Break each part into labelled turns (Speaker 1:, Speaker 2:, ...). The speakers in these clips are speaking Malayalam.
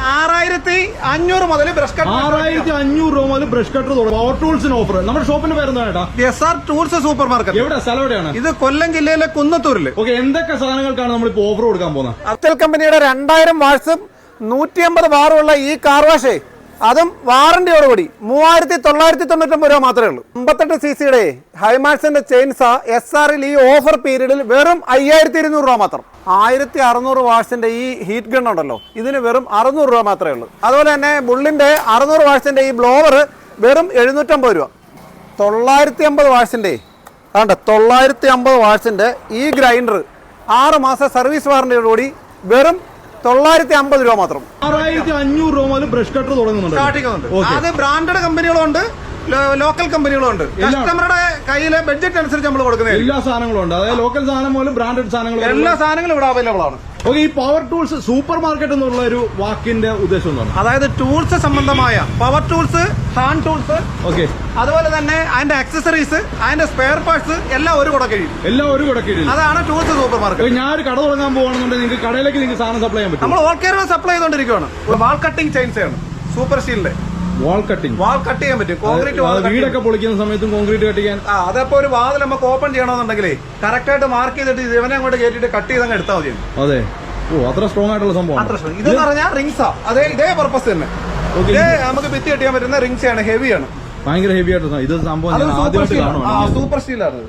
Speaker 1: 6500 മുതൽ ബ്രഷ് കട്ടർ
Speaker 2: 6500 രൂപ മുതൽ ബ്രഷ് കട്ടർ പവർ ടൂൾസിന് ഓഫർ. നമ്മുടെ ഷോപ്പിന്റെ പേര് എന്താണ്?
Speaker 1: SR tools super market.
Speaker 2: എവിടെ സ്ഥലം എവിടെയാണ്?
Speaker 1: ഇത് കൊല്ലം ജില്ലയിലെ കുന്നത്തൂരിൽ.
Speaker 2: ഓക്കെ, എന്തൊക്കെ സാധനങ്ങൾക്കാണ് നമ്മളിപ്പോ ഓഫർ കൊടുക്കാൻ പോകുന്നത്?
Speaker 1: അഫ്സൽ കമ്പനിയുടെ 2000 വാട്സും 150 ബാറുള്ള ഈ കാർ വാഷേ, അതും വാറന്റിയോടുകൂടി 3999 രൂപ മാത്രമേ ഉള്ളൂ. 58 cc ഹൈമാക്സിന്റെ ചെയിൻസ SRൽ ഈ ഓഫർ പീരീഡിൽ വെറും 5200 രൂപ മാത്രം. 1600 വാട്സിന്റെ ഈ ഹീറ്റ് ഗൺ ഉണ്ടല്ലോ, ഇതിന് വെറും 600 രൂപ മാത്രമേ ഉള്ളൂ. അതുപോലെ തന്നെ ബുള്ളിന്റെ 600 വാട്സിന്റെ ഈ ബ്ലോവർ വെറും 750 രൂപ. 950 വാട്സിന്റെ 950 വാട്സിന്റെ ഈ ഗ്രൈൻഡർ 6 മാസം സർവീസ് വാറന്റിയോടുകൂടി വെറും 950 രൂപ മാത്രം.
Speaker 2: 6500 രൂപ മുതൽ ബ്രഷ് കട്ടർ തുടങ്ങുന്നുണ്ട്.
Speaker 1: അത് ബ്രാൻഡഡ് കമ്പനികളുണ്ട്, ലോക്കൽ കമ്പനികളുണ്ട്. കസ്റ്റമറുടെ കയ്യിലെ ബഡ്ജറ്റ് അനുസരിച്ച് നമ്മൾ കൊടുക്കുന്നത്
Speaker 2: എല്ലാ സാധനങ്ങളും ഉണ്ട്. അതായത് ലോക്കൽ സാധനം മുതൽ ബ്രാൻഡഡ് സാധനങ്ങളും
Speaker 1: എല്ലാ സാധനങ്ങളും ഇവിടെ അവൈലബിൾ ആണ്.
Speaker 2: ഓക്കെ, ഈ പവർ ടൂൾസ് സൂപ്പർ മാർക്കറ്റ് എന്നുള്ള ഒരു വാക്കിന്റെ ഉദ്ദേശം എന്താണ്?
Speaker 1: അതായത് ടൂൾസ് സംബന്ധമായ power tools, hand tools,
Speaker 2: okay,
Speaker 1: അതുപോലെ തന്നെ അതിന്റെ ആക്സസറീസ്, അതിന്റെ സ്പെയർ പാർട്സ് എല്ലാം ഒരു കുടക്കീഴിൽ.
Speaker 2: എല്ലാം ഒരു കുടക്കീഴിൽ.
Speaker 1: അതാണ് ടൂൾസ് സൂപ്പർ മാർക്കറ്റ്.
Speaker 2: ഞാൻ ഒരു കട തുടങ്ങാൻ പോകുകയാണെന്നുണ്ടെങ്കിൽ നിങ്ങൾക്ക് കടയിലേക്ക് നിങ്ങൾക്ക് സാധനം സപ്ലൈ ചെയ്യാൻ പറ്റും.
Speaker 1: നമ്മൾ ഓൾ കേരള സപ്ലൈ ചെയ്തുകൊണ്ടിരിക്കുകയാണ്. വാൾ കട്ടിംഗ് ചെയിൻസ് ആണ്, സൂപ്പർ സ്റ്റീലിന്റെ
Speaker 2: വാൾ കട്ടിംഗ്.
Speaker 1: വാൾ കട്ട് ചെയ്യാൻ പറ്റും. കോൺക്രീറ്റ്
Speaker 2: വീടൊക്കെ പൊളിക്കുന്ന സമയത്തും കോൺക്രീറ്റ് കട്ട് ചെയ്യാൻ.
Speaker 1: അതപ്പോ ഒരു വാതിൽ നമുക്ക് ഓപ്പൺ ചെയ്യണമെന്നുണ്ടെങ്കിൽ കറക്റ്റ് ആയിട്ട് മാർക്ക് ചെയ്തിട്ട് ഇവനെ അങ്ങോട്ട് കയറ്റിട്ട് കട്ട് ചെയ്തങ്ങ് എടുത്താൽ മതി.
Speaker 2: അതെ, ഓ, അത്ര സ്ട്രോങ് ആയിട്ടുള്ള സംഭവം.
Speaker 1: ഇതെന്ന് പറഞ്ഞാൽ റിങ്സാ. ഇതേ പർപ്പസ് തന്നെ. നമുക്ക് ഭിത്തി കെട്ടിയാൻ പറ്റുന്ന റിങ്സ് ആണ്, ഹെവിയാണ്,
Speaker 2: ഭയങ്കര ഹെവി ആയിട്ട്. ഇത് സംഭവം
Speaker 1: സൂപ്പർ സ്റ്റീലാണ്.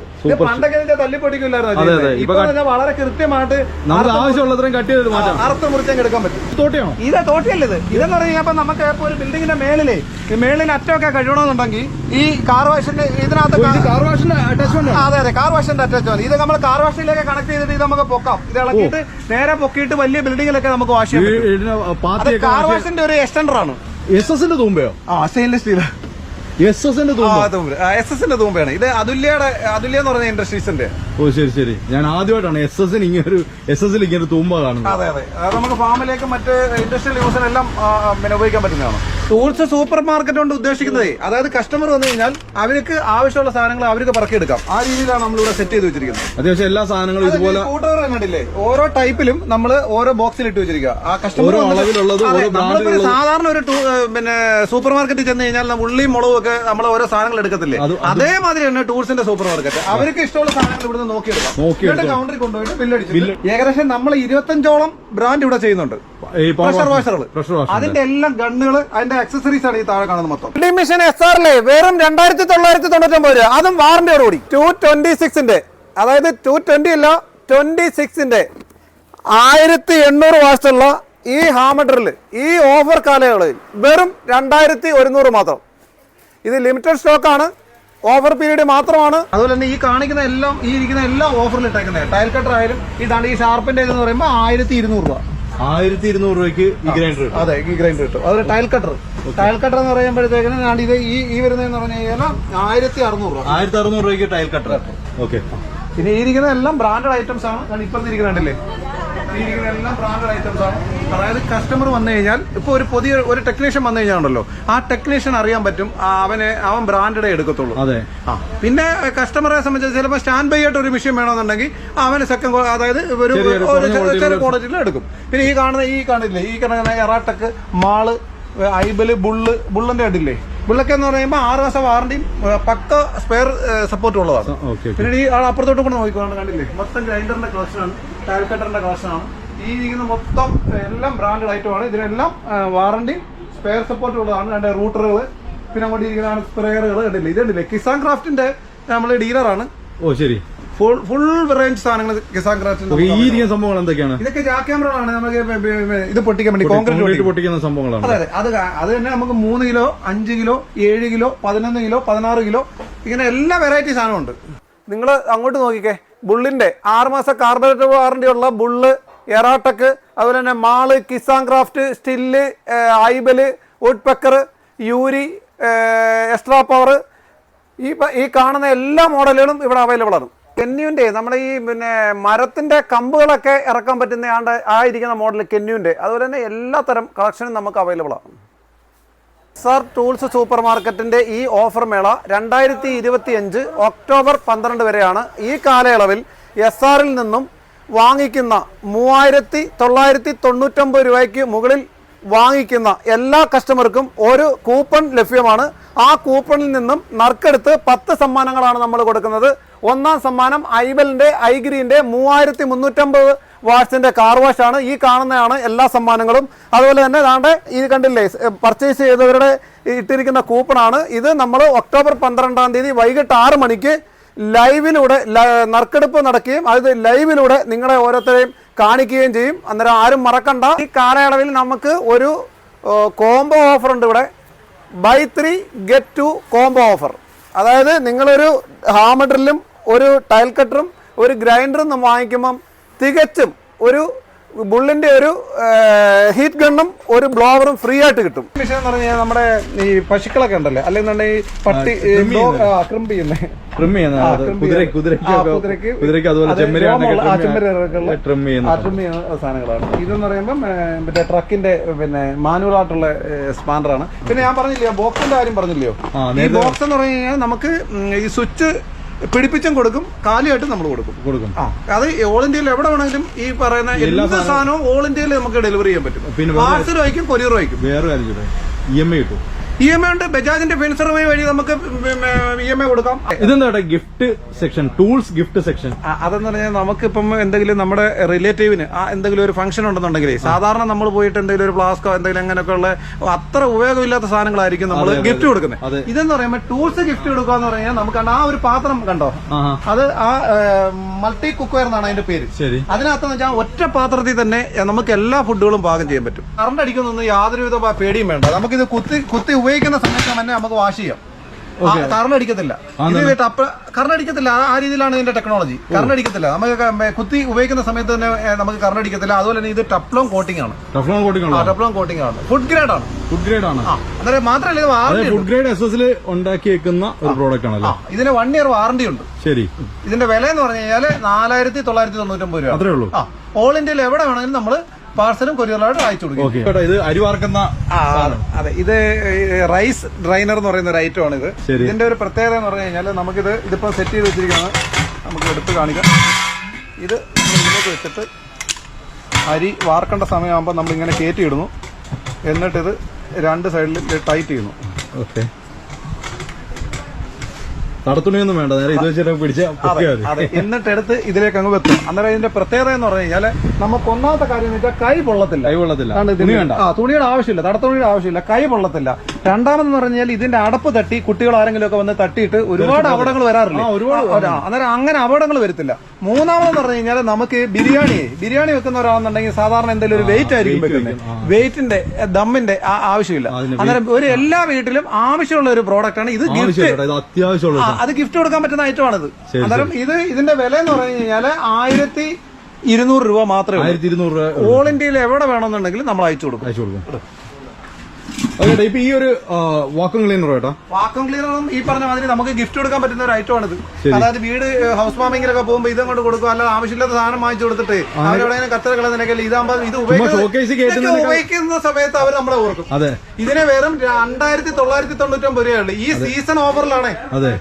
Speaker 1: പണ്ടൊക്കെ പൊട്ടിക്കില്ലായിരുന്നു. വളരെ കൃത്യമായിട്ട്
Speaker 2: നമുക്ക് ആവശ്യമുള്ളത്രയും കട്ട് ചെയ്ത് മാറ്റാം,
Speaker 1: അറുത്ത് മുറിച്ചങ്ങ് എടുക്കാൻ പറ്റും.
Speaker 2: തോട്ടിയാണോ?
Speaker 1: ഇത് തോട്ടിയല്ല. ഇതെന്ന് പറഞ്ഞാൽ നമുക്ക് ഇപ്പൊ ഒരു ബിൽഡിങ്ങിന്റെ മേളിലെ മേളിൽ അറ്റമൊക്കെ കഴിയണമെന്നുണ്ടെങ്കിൽ ഈ കാർ വാഷിന്റെ ഇതിനകത്ത്
Speaker 2: കാർ വാഷിന്റെ അറ്റാച്ച്മെന്റ്.
Speaker 1: അതെ, കാർ വാഷിന്റെ അറ്റാച്ച്മെന്റ്. ഇത് നമ്മൾ കാർ വാഷിലേക്ക് കണക്ട് ചെയ്തിട്ട് ഇത് നമുക്ക് പൊക്കാം. ഇത് ഇളക്കിയിട്ട് നേരെ പൊക്കിയിട്ട് വലിയ ബിൽഡിങ്ങിലൊക്കെ നമുക്ക് വാഷ് ചെയ്യാം. കാർ വാഷിന്റെ ഒരു എക്സ്റ്റൻഡർ ആണ്.
Speaker 2: SS തൂമ്പയോ?
Speaker 1: Stainless steel.
Speaker 2: SS
Speaker 1: തൂമ്പയാണ് ഇത്. അതുല്യ എന്ന് പറഞ്ഞ ഇൻഡസ്ട്രീസിന്റെ.
Speaker 2: ഓ, ശരി. ഞാൻ ആദ്യമായിട്ടാണ് SS ഇങ്ങനെ തൂമ്പ കാണുന്നത്.
Speaker 1: അതെ, അത് നമുക്ക് ഫാമിലേക്ക് മറ്റ് ഇൻഡസ്ട്രിയൽ യൂസിനെല്ലാം ഉപയോഗിക്കാൻ പറ്റുന്നതാണ്. ടൂൾസ് സൂപ്പർ മാർക്കറ്റ് കൊണ്ട് ഉദ്ദേശിക്കുന്നത്, അതായത് കസ്റ്റമർ വന്നു കഴിഞ്ഞാൽ അവർക്ക് ആവശ്യമുള്ള സാധനങ്ങൾ അവർക്ക് പറക്കിയെടുക്കാം. ആ രീതിയിലാണ് നമ്മളിവിടെ സെറ്റ് ചെയ്ത് വെച്ചിരിക്കുന്നത്.
Speaker 2: അത്യാവശ്യം എല്ലാ സാധനങ്ങളും ഇതുപോലെ
Speaker 1: സ്കൂട്ടർ കണ്ടില്ലേ, ഓരോ ടൈപ്പിലും നമ്മൾ ഓരോ ബോക്സിൽ ഇട്ട് വെച്ചിരിക്കുക. ആ കസ്റ്റമർ സാധാരണ ഒരു സൂപ്പർ മാർക്കറ്റിൽ ചെന്ന് കഴിഞ്ഞാൽ ഉള്ളിയും മുളകും ഒക്കെ നമ്മൾ ഓരോ സാധനങ്ങൾ എടുക്കത്തില്ലേ, അതേമാതിരി തന്നെ ടൂൾസിന്റെ സൂപ്പർ മാർക്കറ്റ്. അവർക്ക് ഇഷ്ടമുള്ള സാധനങ്ങൾ ഇവിടുന്ന് നോക്കിയെടുക്കാം. കൗണ്ടറിൽ കൊണ്ടുപോയിട്ട് ബില്ലടിച്ചു. ഏകദേശം നമ്മൾ 25ഓളം ബ്രാൻഡ് ഇവിടെ ചെയ്യുന്നുണ്ട്. പ്രഷർ വാഷറുകൾ, അതിന്റെ എല്ലാം ഗണ്ണുകൾ, അതിന്റെ ആക്സസറീസ് ആണ് ഈ താഴെ കാണുന്നത് മൊത്തം. ഡ്രില്ലിംഗ് മെഷീൻ SRലെ വെറും 2999 രൂപ, അതും വാറന്റിയോടുകൂടി. 226ന്റെ, അതായത് 220 അല്ല 26ന്റെ 1800 വാട്സുള്ള ഈ ഹാമഡറിൽ ഈ ഓഫർ കാലയളവിൽ വെറും 2100 മാത്രം. ഇത് ലിമിറ്റഡ് സ്റ്റോക്ക് ആണ്, ഓഫർ പീരീഡ് മാത്രമാണ്. അതുപോലെ തന്നെ ഈ കാണിക്കുന്ന എല്ലാം, ഈ ഇരിക്കുന്ന എല്ലാം ഓഫറിൽ ഇട്ടേക്കുന്നത്. ടൈൽ കട്ടർ ആയാലും ഈ ഷാർപ്പിന്റെ എന്ന് പറയുമ്പോൾ 1200 രൂപ.
Speaker 2: 1200 രൂപയ്ക്ക് ഈ ഗ്രൈൻഡർ.
Speaker 1: അതെ, ഈ ഗ്രൈൻഡർ കിട്ടും. അതൊരു ടൈൽ കട്ടർ എന്ന് പറയുമ്പോഴത്തേക്കിനും ഇത് ഈ വരുന്നതെന്ന് പറഞ്ഞു കഴിഞ്ഞാൽ 1600 രൂപ.
Speaker 2: 1600 രൂപയ്ക്ക് ടൈൽ കട്ടർ. ഓക്കെ.
Speaker 1: പിന്നെ ഈ ഇരിക്കുന്ന എല്ലാം ബ്രാൻഡഡ് ഐറ്റംസ് ആണ്. ഇപ്പുറത്ത് ഇരിക്കുന്നുണ്ടല്ലേ, ഈ ഇരിക്കുന്ന എല്ലാം ബ്രാൻഡഡ് ഐറ്റംസ് ആണ്. അതായത് കസ്റ്റമർ വന്നു കഴിഞ്ഞാൽ, ഇപ്പൊ ഒരു ടെക്നീഷ്യൻ വന്നു കഴിഞ്ഞാൽ ഉണ്ടല്ലോ, ആ ടെക്നീഷ്യൻ അറിയാൻ പറ്റും അവൻ ബ്രാൻഡഡേ എടുക്കത്തുള്ളൂ.
Speaker 2: അതെ.
Speaker 1: പിന്നെ കസ്റ്റമറെ സംബന്ധിച്ച് ചിലപ്പോൾ സ്റ്റാൻഡ് ബൈ ആയിട്ട് ഒരു മെഷീൻ വേണമെന്നുണ്ടെങ്കിൽ അവന് സെക്കൻഡ്, അതായത് ഒരു ചെറിയ ക്വാളിറ്റിയിൽ എടുക്കും. പിന്നെ ഈ കാണില്ലേ, ഈ കാണുന്ന എറാടെക്, മാള്, ഐബല്, ബുള്ളിന്റെ കണ്ടില്ലേ, ബുള്ളൊക്കെ എന്ന് പറയുമ്പോൾ 6 മാസം വാറന്റിയും പക്ക സ്പെയർ സപ്പോർട്ടും ഉള്ളതാണ്. പിന്നെ ഈ അപ്പുറത്തോട്ട് കൂടെ നോക്കിക്കോണ്ട് കണ്ടില്ലേ, മൊത്തം ഗ്രൈൻഡറിന്റെ കളക്ഷനാണ്, ടയർ കട്ടറിന്റെ കളക്ഷനാണ്. ഈ ഇരിക്കുന്ന മൊത്തം എല്ലാം ബ്രാൻഡഡ് ഐറ്റമാണ്. ഇതിനെല്ലാം വാറന്റിയും സ്പെയർ സപ്പോർട്ടും ഉള്ളതാണ്. രണ്ട് റൂട്ടറുകൾ, പിന്നെ അങ്ങോട്ട് ഇരിക്കുന്നതാണ് സ്പ്രേയറുകൾ. കണ്ടില്ലേ, ഇതുണ്ടല്ലേ, കിസാൻ ക്രാഫ്റ്റിന്റെ നമ്മൾ ഡീലറാണ്.
Speaker 2: ഓ, ശരി.
Speaker 1: ഫുൾ റേഞ്ച് സാധനങ്ങൾ കിസാൻ ക്രാഫ്റ്റിന്റെ.
Speaker 2: ഈ സംഭവങ്ങൾ എന്തൊക്കെയാണ്?
Speaker 1: ഇതൊക്കെ ജാക്ക് ക്യാമറകളാണ്. നമുക്ക് ഇത് പൊട്ടിക്കാൻ വേണ്ടി കോൺക്രീറ്റ്
Speaker 2: പൊട്ടിക്കുന്ന സംഭവങ്ങളാണ്.
Speaker 1: അതെ, അത് തന്നെ നമുക്ക് 3 kilo, 5 kilo, 7 kilo, 11 kilo, 16 kilo, ഇങ്ങനെ എല്ലാ വെറൈറ്റി സാധനമുണ്ട്. നിങ്ങൾ അങ്ങോട്ട് നോക്കിക്കേ, ബുള്ളിന്റെ 6 മാസം കാർബറേറ്റർ വാറന്റി ഉള്ള ബുള്ള്, എറാടെക്, അതുപോലെ തന്നെ മാള്, Kisan Kraft, Stihl, Ibell, Woodpecker, യൂരി, എക്സ്ട്രാ പവർ, ഈ കാണുന്ന എല്ലാ മോഡലുകളും ഇവിടെ അവൈലബിൾ ആണ്. കെന്യൂന്റെ നമ്മുടെ ഈ മരത്തിന്റെ കമ്പുകളൊക്കെ ഇറക്കാൻ പറ്റുന്ന ഇരിക്കുന്ന മോഡൽ കെന്യൂന്റെ, അതുപോലെ തന്നെ എല്ലാ തരം കളക്ഷനും നമുക്ക് അവൈലബിൾ ആണ്. SR ടൂൾസ് സൂപ്പർ മാർക്കറ്റിന്റെ ഈ ഓഫർ മേള 2025 ഒക്ടോബർ 12 വരെയാണ്. ഈ കാലയളവിൽ SRൽ നിന്നും വാങ്ങിക്കുന്ന 3999 രൂപയ്ക്ക് മുകളിൽ വാങ്ങിക്കുന്ന എല്ലാ കസ്റ്റമർക്കും ഒരു കൂപ്പൺ ലഭ്യമാണ്. ആ കൂപ്പണിൽ നിന്നും നറുക്കെടുത്ത് 10 സമ്മാനങ്ങളാണ് നമ്മൾ കൊടുക്കുന്നത്. ഒന്നാം സമ്മാനം ഐബലിന്റെ ഐഗ്രീന്റെ 3350 വാട്ട്സിന്റെ കാർ വാഷ് ആണ്. ഈ കാണുന്നതാണ് എല്ലാ സമ്മാനങ്ങളും. അതുപോലെ തന്നെ ദാണ്ടെ ഈ കണ്ടില്ലേ, പർച്ചേസ് ചെയ്തവരുടെ ഇട്ടിരിക്കുന്ന കൂപ്പണാണ് ഇത്. നമ്മൾ ഒക്ടോബർ 12-ാം തീയതി വൈകിട്ട് 6 മണിക്ക് ലൈവിലൂടെ നറുക്കെടുപ്പ് നടക്കുകയും അത് ലൈവിലൂടെ നിങ്ങളെ ഓരോരുത്തരെയും കാണിക്കുകയും ചെയ്യും. അന്നേരം ആരും മറക്കണ്ട. ഈ കാലയളവിൽ നമുക്ക് ഒരു കോംബോ ഓഫർ ഉണ്ട് ഇവിടെ, ബൈ 3 ഗെറ്റ് 2 കോംബോ ഓഫർ. അതായത് നിങ്ങളൊരു ഹാമ ഡ്രില്ലും ഒരു ടൈൽ കട്ടറും ഒരു ഗ്രൈൻഡറും വാങ്ങിക്കുമ്പം തികച്ചും ഒരു ബുള്ളിന്റെ ഒരു ഹീറ്റ് ഗണ്ണും ഒരു ബ്ലോവറും ഫ്രീ ആയിട്ട് കിട്ടും. വിഷയം എന്ന് പറഞ്ഞാൽ നമ്മുടെ ഈ പശുക്കളൊക്കെ ഉണ്ടല്ലേ, അല്ലെങ്കിൽ പട്ടി ക്രിമ്പ് ചെയ്യുന്ന സാധനങ്ങളാണ് ഇതെന്ന് പറയുമ്പോൾ മറ്റേ ട്രക്കിന്റെ മാനുവൽ ആയിട്ടുള്ള സ്പാൻഡറാണ്. പിന്നെ ഞാൻ പറഞ്ഞില്ലയോ ബോക്സിന്റെ കാര്യം പറഞ്ഞില്ലയോ, ഈ ബോക്സ് എന്ന് പറഞ്ഞു കഴിഞ്ഞാൽ നമുക്ക് ഈ സ്വിച്ച് പിടിപ്പിച്ചും കൊടുക്കും, കാലിയായിട്ട് നമ്മൾ കൊടുക്കും. അത് ഓൾ ഇന്ത്യയിൽ എവിടെ വേണമെങ്കിലും ഈ പറയുന്ന എല്ലാ സാധനവും ഓൾ ഇന്ത്യയിൽ നമുക്ക് ഡെലിവറി ചെയ്യാൻ പറ്റും. പാർസൽ വഹിക്കും, കൊറിയർ വഹിക്കും.
Speaker 2: വേറെ കാര്യം EMI കിട്ടും.
Speaker 1: EMI ഉണ്ട്. ബജാജിന്റെ ഫിൻസർവേ വഴി നമുക്ക് EMI കൊടുക്കാം.
Speaker 2: ഇതെന്താ gift section, tools gift section.
Speaker 1: അതെന്ന് പറഞ്ഞാൽ നമുക്കിപ്പം എന്തെങ്കിലും നമ്മുടെ റിലേറ്റീവിന് എന്തെങ്കിലും ഒരു ഫംഗ്ഷൻ ഉണ്ടെന്നുണ്ടെങ്കിൽ സാധാരണ നമ്മൾ പോയിട്ട് എന്തെങ്കിലും ഒരു ഫ്ലാസ്കോ എന്തെങ്കിലും അങ്ങനെയൊക്കെ ഉള്ള അത്ര ഉപയോഗമില്ലാത്ത സാധനങ്ങളായിരിക്കും നമ്മൾ ഗിഫ്റ്റ് കൊടുക്കുന്നത്. ഇതെന്ന് പറയുമ്പോൾ ടൂൾസ് ഗിഫ്റ്റ് കൊടുക്കുക എന്ന് പറഞ്ഞാൽ നമുക്ക് ആ ഒരു പാത്രം കണ്ടോ, അത് ആ മൾട്ടി കുക്ക്വെയർ എന്നാണ് അതിന്റെ പേര്. അതിനകത്ത് വെച്ചാൽ ഒറ്റ പാത്രത്തിൽ തന്നെ നമുക്ക് എല്ലാ ഫുഡുകളും പാകം ചെയ്യാൻ പറ്റും. കറണ്ട് അടിക്കുന്നൊന്നും യാതൊരുവിധ പേടിയും വേണ്ട. നമുക്കിത് കുത്തി ഉപയോഗിക്കുന്ന സമയത്ത് തന്നെ നമുക്ക് വാഷ് ചെയ്യാം. കറണ്ട് അടിക്കത്തില്ല. കറണ്ട് അടിക്കത്തില്ല. ആ രീതിയിലാണ് ഇതിന്റെ ടെക്നോളജി. കറണ്ട് അടിക്കത്തില്ല. നമുക്ക് കുത്തി ഉപയോഗിക്കുന്ന സമയത്ത് തന്നെ നമുക്ക് കറണ്ട് അടിക്കത്തില്ല. അതുപോലെ തന്നെ ഇത് ടഫ്ലോൺ കോട്ടിംഗ് ആണ്. ടഫ്ലോൺ കോട്ടിംഗ് ആണ്. ഫുഡ് ഗ്രേഡ് ആണ്. അന്നേരം മാത്രമല്ല
Speaker 2: ഫുഡ് ഗ്രേഡ് SS ഉണ്ടാക്കിയേക്കുന്ന ഒരു പ്രോഡക്റ്റ് ആണല്ലോ.
Speaker 1: ഇതിന് 1 ഇയർ വാറണ്ടി ഉണ്ട്.
Speaker 2: ശരി.
Speaker 1: ഇതിന്റെ വില എന്ന് പറഞ്ഞു കഴിഞ്ഞാൽ 4999 രൂപ.
Speaker 2: അത്രേ ഉള്ളൂ.
Speaker 1: ഓൾ ഇന്ത്യയിൽ എവിടെ വേണമെങ്കിലും നമ്മള് പാർസലും കൊറിയറായിട്ട് അയച്ചു കൊടുക്കും.
Speaker 2: ഇത് അരി വാർക്കുന്ന,
Speaker 1: അതെ, ഇത് റൈസ് ഡ്രൈനർ എന്ന് പറയുന്ന ഒരു ഐറ്റം ആണ് ഇത്. ഇതിന്റെ ഒരു പ്രത്യേകത എന്ന് പറഞ്ഞു കഴിഞ്ഞാൽ ഇതിപ്പോ സെറ്റ് ചെയ്ത് വെച്ചിരിക്കുകയാണ്. നമുക്ക് എടുത്ത് കാണിക്കാം. ഇത് ഇതിലേക്ക് വെച്ചിട്ട് അരി വാർക്കേണ്ട സമയമാകുമ്പോൾ നമ്മൾ ഇങ്ങനെ കയറ്റിയിടുന്നു. എന്നിട്ട് ഇത് 2 സൈഡിൽ ടൈറ്റ് ചെയ്യുന്നു.
Speaker 2: ഓക്കെ. നടത്തുണിയൊന്നും വേണ്ട, നേരെ ഇത് വെച്ചിട്ട് പിടിച്ചാൽ
Speaker 1: എന്നിട്ട് എടുത്ത് ഇതിലേക്ക് അങ്ങ് വെക്കും. അന്നേരം ഇതിന്റെ പ്രത്യേകത എന്ന് പറഞ്ഞു കഴിഞ്ഞാൽ നമുക്ക് ഒന്നാമത്തെ കാര്യം എന്ന് വെച്ചാൽ കൈ പൊള്ളത്തില്ല. തുണിയുടെ ആവശ്യമില്ല, തടത്തുണിയുടെ ആവശ്യമില്ല, കൈ പൊള്ളത്തില്ല. രണ്ടാമതെന്ന് പറഞ്ഞാൽ ഇതിന്റെ അടപ്പ് തട്ടി കുട്ടികൾ ആരെങ്കിലും ഒക്കെ വന്ന് തട്ടിയിട്ട് ഒരുപാട് അപകടങ്ങൾ വരാറില്ല. അന്നേരം അങ്ങനെ അപകടങ്ങൾ വരത്തില്ല. മൂന്നാമതെന്ന് പറഞ്ഞു കഴിഞ്ഞാൽ നമുക്ക് ബിരിയാണി വെക്കുന്ന ഒരാളെന്നുണ്ടെങ്കിൽ സാധാരണ എന്തെങ്കിലും ഒരു വെയിറ്റ് ആയിരിക്കും വെക്കുന്നത്. വെയിറ്റിന്റെ ദമ്മിന്റെ ആവശ്യമില്ല. അന്നേരം ഒരു എല്ലാ വീട്ടിലും ആവശ്യമുള്ള ഒരു പ്രോഡക്റ്റ് ആണ് ഇത്.
Speaker 2: അത്യാവശ്യമുള്ള
Speaker 1: അത് ഗിഫ്റ്റ് കൊടുക്കാൻ പറ്റുന്ന ഐറ്റമാണിത്. അന്നേരം ഇതിന്റെ വില എന്ന് പറഞ്ഞു കഴിഞ്ഞാൽ 1200 രൂപ മാത്രമേ.
Speaker 2: 1200
Speaker 1: ഓൾ ഇന്ത്യയിൽ എവിടെ വേണമെന്നുണ്ടെങ്കിൽ നമ്മൾ അയച്ചു കൊടുക്കും.
Speaker 2: ഇപ്പൊ ഈ ഒരു വാക്വം ക്ലീനർ കേട്ടോ,
Speaker 1: വാക്വം ക്ലീനറും ഈ പറഞ്ഞ മാതിരി നമുക്ക് ഗിഫ്റ്റ് കൊടുക്കാൻ പറ്റുന്ന ഒരു ഐറ്റമാണിത്. അതായത് വീട് ഹൗസ് വാമിങ്ങിലൊക്കെ പോകുമ്പോൾ ഇതങ്ങോട്ട് കൊടുക്കും. അല്ലാതെ ആവശ്യമില്ലാത്ത സാധനം വാങ്ങിച്ചു കൊടുത്തിട്ട് അവരെവിടെ കത്തറ കളഞ്ഞെങ്കിൽ ഇതാകുമ്പോൾ ഇത് ഉപയോഗിക്കുന്ന സമയത്ത് അവർ നമ്മളെ ഓർക്കും. ഇതിനെ വെറും 2999 രൂപയുള്ളൂ. ഈ സീസൺ ഓഫറിലാണ്.
Speaker 2: അതെ,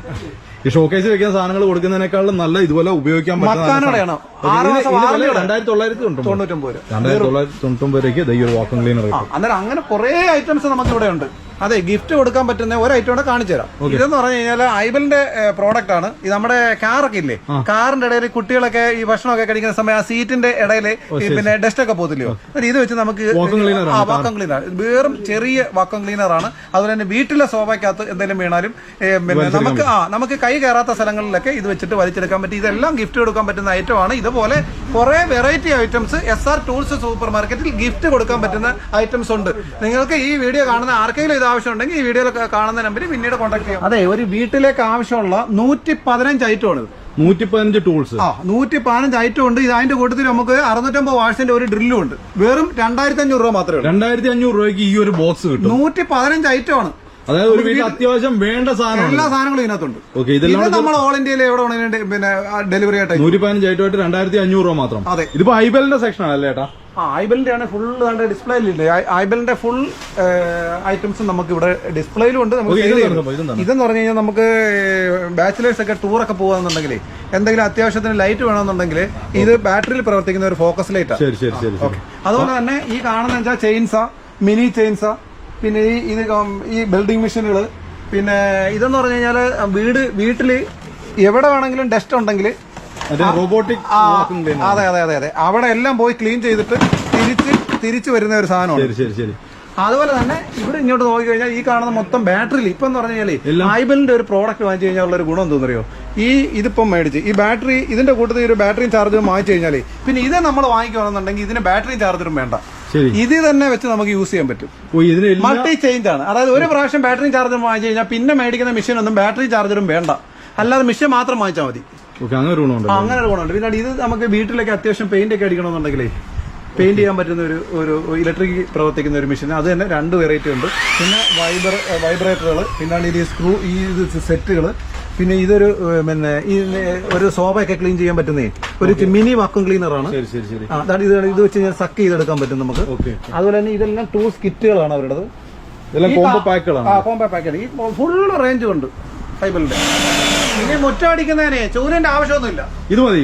Speaker 2: ഈ ഷോക്കേസ് വെക്കുന്ന സാധനങ്ങൾ കൊടുക്കുന്നതിനേക്കാളും നല്ല ഇതുപോലെ ഉപയോഗിക്കാൻ പറ്റുന്ന 2999 രൂപയ്ക്ക് ഈ ഒരു വാക്വം ക്ലീനർ.
Speaker 1: അന്നേരം അങ്ങനെ കുറെ ഐറ്റംസ് നമുക്ക് ഇവിടെ ഉണ്ട്. അതെ, ഗിഫ്റ്റ് കൊടുക്കാൻ പറ്റുന്ന ഒരു ഐറ്റം കൂടെ കാണിച്ചു തരാം. ഇതെന്ന് പറഞ്ഞു കഴിഞ്ഞാൽ ഐബലിന്റെ പ്രോഡക്റ്റ് ആണ്. ഇത് നമ്മുടെ കാറൊക്കെ ഇല്ലേ, കാറിന്റെ ഇടയിൽ കുട്ടികളൊക്കെ ഈ ഭക്ഷണമൊക്കെ കഴിക്കുന്ന സമയം ആ സീറ്റിന്റെ ഇടയിൽ പിന്നെ ഡസ്റ്റ് ഒക്കെ പോകത്തില്ലയോ, ഇത് വെച്ച് നമുക്ക് വാക്വം ക്ലീനർ, വേറും ചെറിയ വാക്വം ക്ലീനർ ആണ്. അതുപോലെ തന്നെ വീട്ടിലെ സോഫയ്ക്കകത്ത് എന്തെങ്കിലും വീണാലും പിന്നെ നമുക്ക് കൈ കയറാത്ത സ്ഥലങ്ങളിലൊക്കെ ഇത് വെച്ചിട്ട് വലിച്ചെടുക്കാൻ പറ്റും. ഇതെല്ലാം ഗിഫ്റ്റ് കൊടുക്കാൻ പറ്റുന്ന ഐറ്റം ആണ്. ഇതുപോലെ കുറെ variety items SR tools super മാർക്കറ്റിൽ ഗിഫ്റ്റ് കൊടുക്കാൻ പറ്റുന്ന ഐറ്റംസ് ഉണ്ട്. നിങ്ങൾക്ക് ഈ വീഡിയോ കാണുന്ന ആർക്കെങ്കിലും ആവശ്യം ഉണ്ടെങ്കിൽ ഈ വീഡിയോയിൽ കാണുന്ന നമ്പറിൽ പിന്നീട് കോൺടാക്ട് ചെയ്യാം. അതെ, ഒരു വീട്ടിലേക്ക് ആവശ്യമുള്ള 115 ഐറ്റം ആണ്.
Speaker 2: 115 ടൂൾസ്.
Speaker 1: 115 ഐറ്റം ഉണ്ട്. ഇത് അതിന്റെ കൂട്ടത്തിൽ നമുക്ക് 650 വാട്ട്സിന്റെ ഒരു ഡ്രില്ലും ഉണ്ട്. വെറും 2500 രൂപ മാത്രമേ ഉള്ളൂ.
Speaker 2: 2500 രൂപയ്ക്ക് ഈ ഒരു ബോക്സ് കിട്ടും.
Speaker 1: 115 ഐറ്റം ആണ്.
Speaker 2: അതായത് ഒരു വീട്ടിൽ അത്യാവശ്യം വേണ്ട സാധനം,
Speaker 1: എല്ലാ സാധനങ്ങളും ഇതിനകത്തുണ്ട്. ഇത് നമ്മൾ ഓൾ ഇന്ത്യയിൽ എവിടെ വേണമെങ്കിലും പിന്നെ ഡെലിവറി ആയിട്ട്
Speaker 2: 115 ഐറ്റമായിട്ട് 2500 രൂപ മാത്രം.
Speaker 1: അതെ,
Speaker 2: ഇതിപ്പോ ഐബലിന്റെ സെക്ഷൻ ആണല്ലേ ഏട്ടാ?
Speaker 1: ഐബലിന്റെ ആണ് ഫുൾ ഡിസ്പ്ലേയിലില്ലേ. ഐബലിന്റെ ഫുൾ ഐറ്റംസ് നമുക്ക് ഇവിടെ ഡിസ്പ്ലേയിലും ഉണ്ട്. ഇതെന്ന് പറഞ്ഞു കഴിഞ്ഞാൽ നമുക്ക് ബാച്ചിലേഴ്സ് ഒക്കെ ടൂറൊക്കെ പോകാന്നുണ്ടെങ്കിൽ എന്തെങ്കിലും അത്യാവശ്യത്തിന് ലൈറ്റ് വേണമെന്നുണ്ടെങ്കിൽ ഇത് ബാറ്ററിയിൽ പ്രവർത്തിക്കുന്ന ഒരു ഫോക്കസ് ലൈറ്റാണ്. അതുപോലെ തന്നെ ഈ കാണുന്ന വെച്ചാൽ ചെയിൻസ, മിനി ചെയിൻസ, പിന്നെ ഈ ബിൽഡിംഗ് മെഷീനുകൾ, പിന്നെ ഇതെന്ന് പറഞ്ഞു കഴിഞ്ഞാൽ വീട്ടില് എവിടെ വേണമെങ്കിലും ഡസ്റ്റ് ഉണ്ടെങ്കിൽ
Speaker 2: റോബോട്ടിക്
Speaker 1: അതെ അവിടെ എല്ലാം പോയി ക്ലീൻ ചെയ്തിട്ട് തിരിച്ചു വരുന്ന ഒരു സാധനമാണ്.
Speaker 2: ശരി.
Speaker 1: അതുപോലെ തന്നെ ഇവിടെ ഇങ്ങോട്ട് നോക്കി കഴിഞ്ഞാൽ ഈ കാണുന്ന മൊത്തം ബാറ്ററിയിൽ ഇപ്പം എന്ന് പറഞ്ഞു കഴിഞ്ഞാൽ ഐബലിന്റെ ഒരു പ്രോഡക്റ്റ് വാങ്ങിച്ചു കഴിഞ്ഞാൽ ഉള്ള ഒരു ഗുണം തോന്നറിയോ, ഇതിപ്പം മേടിച്ച് ഈ ബാറ്ററി ഇതിന്റെ കൂട്ടത്തിൽ ഒരു ബാറ്ററിയും ചാർജറും വാങ്ങിച്ചു കഴിഞ്ഞാൽ പിന്നെ ഇത് നമ്മൾ വാങ്ങിക്കുകയാണെന്നുണ്ടെങ്കിൽ ഇതിന് ബാറ്ററിയും ചാർജറും വേണ്ട, ഇത് തന്നെ വെച്ച് നമുക്ക് യൂസ് ചെയ്യാൻ പറ്റും. മൾട്ടി ചേഞ്ച് ആണ്. അതായത് ഒരു പ്രാവശ്യം ബാറ്ററിയും ചാർജറും വാങ്ങിച്ചു കഴിഞ്ഞാൽ പിന്നെ മേടിക്കുന്ന മെഷീൻ ഒന്നും ബാറ്ററി ചാർജറും വേണ്ട, അല്ലാതെ മെഷീൻ മാത്രം വാങ്ങിച്ചാൽ മതി. അങ്ങനെ ഒരു ഗുണമുണ്ട്. പിന്നെ ഇത് നമുക്ക് വീട്ടിലേക്ക് അത്യാവശ്യം പെയിന്റ് ഒക്കെ അടിക്കണമെന്നുണ്ടെങ്കിലേ പെയിന്റ് ചെയ്യാൻ പറ്റുന്ന ഒരു ഇലക്ട്രിക് പ്രവർത്തിക്കുന്ന ഒരു മെഷീൻ. അത് തന്നെ 2 വെറൈറ്റി ഉണ്ട്. പിന്നെ വൈബ്രേറ്ററുകൾ, പിന്നെ ഈ സ്ക്രൂ സെറ്റുകൾ, പിന്നെ ഇതൊരു പിന്നെ ഈ ഒരു സോഫയൊക്കെ ക്ലീൻ ചെയ്യാൻ പറ്റുന്നേ ഒരു മിനി വാക്വം ക്ലീനറാണ്. അതാണ് ഇത് വെച്ച് കഴിഞ്ഞാൽ സക്ക് ചെയ്തെടുക്കാൻ പറ്റും നമുക്ക്. അതുപോലെ തന്നെ ഇതെല്ലാം ടൂൾസ് കിറ്റുകളാണ് അവരുടേത്. കോംബോ പാക്കുകൾ. ഈ ഫുൾ റേഞ്ച് ഉണ്ട് ഫൈബറിന്റെ. ഇനി മുറ്റം അടിക്കുന്നതിനെ ചൂരന്റെ ആവശ്യമൊന്നുമില്ല. ഇത് മതി.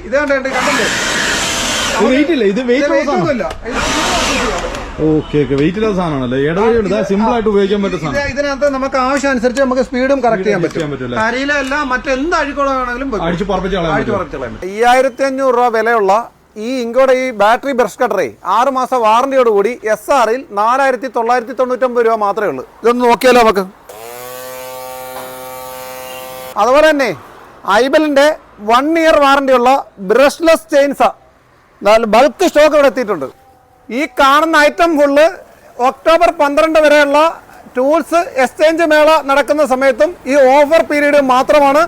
Speaker 1: ഇത് കണ്ടില്ലേ,
Speaker 2: സിമ്പിൾ ആയിട്ട് ഉപയോഗിക്കാൻ പറ്റും.
Speaker 1: ഇതിനകത്ത് നമുക്ക് ആവശ്യം അനുസരിച്ച് നമുക്ക് സ്പീഡും കറക്റ്റ് ചെയ്യാൻ പറ്റും. കരിയിലല്ല മറ്റെന്ത് അഴുക്കുകളാണെങ്കിലും 5500 രൂപ വിലയുള്ള ഈ ഇങ്കോടെ ഈ ബാറ്ററി ബ്രഷ് കട്ടറേ 6 മാസം വാറന്റിയോടുകൂടി SRൽ 4999 രൂപ മാത്രമേ ഉള്ളൂ. ഇതൊന്ന് നോക്കിയാലോ നമുക്ക്. അതുപോലെ തന്നെ ഐബലിന്റെ 1 ഇയർ വാറന്റിയുള്ള ബ്രഷ്ലെസ് ചെയിൻസ ബൾക്ക് സ്റ്റോക്ക് ഇവിടെ എത്തിയിട്ടുണ്ട്. ഈ കാണുന്ന ഐറ്റം ഫുള്ള് ഒക്ടോബർ 12 വരെയുള്ള ടൂൾസ് എക്സ്ചേഞ്ച് മേള നടക്കുന്ന സമയത്തും ഈ ഓഫർ പീരീഡ് മാത്രമാണ്.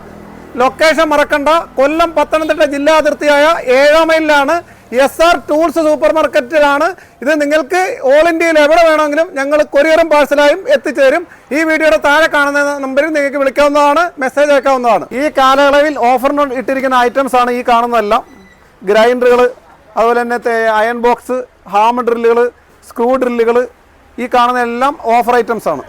Speaker 1: ലൊക്കേഷൻ മറക്കണ്ട, കൊല്ലം പത്തനംതിട്ട ജില്ലാ അതിർത്തിയായ 7 മൈലിലാണ് SR ടൂൾസ് സൂപ്പർ മാർക്കറ്റിലാണ്. ഇത് നിങ്ങൾക്ക് ഓൾ ഇന്ത്യയിൽ എവിടെ വേണമെങ്കിലും ഞങ്ങൾ കൊറിയറും പാഴ്സലായും എത്തിച്ചേരും. ഈ വീഡിയോയുടെ താഴെ കാണുന്ന നമ്പറിൽ നിങ്ങൾക്ക് വിളിക്കാവുന്നതാണ്, മെസ്സേജ് അയക്കാവുന്നതാണ്. ഈ കാലയളവിൽ ഓഫറിന് ഇട്ടിരിക്കുന്ന ഐറ്റംസ് ആണ് ഈ കാണുന്നതെല്ലാം. ഗ്രൈൻഡറുകൾ, അതുപോലെ തന്നെ അയൺ ബോക്സ്, ഹാമർ ഡ്രില്ലുകൾ, സ്ക്രൂ ഡ്രില്ലുകൾ, ഈ കാണുന്ന എല്ലാം ഓഫർ ഐറ്റംസ് ആണ്.